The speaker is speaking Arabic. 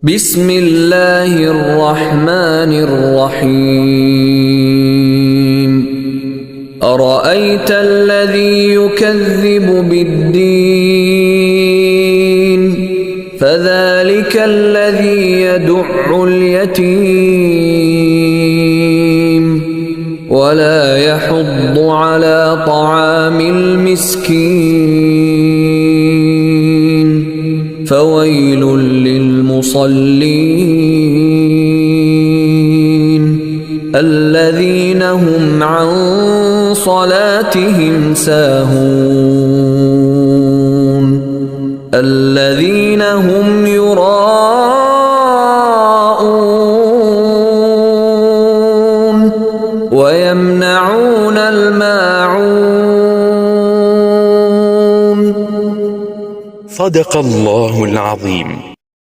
بسم الله الرحمن الرحيم أرأيت الذي يكذب بالدين فذلك الذي يدع اليتيم ولا يحض على طعام المسكين فويل للمصلين الذين هم عن صلاتهم ساهون الذين هم يراءون ويمنعون الماعون. صدق الله العظيم.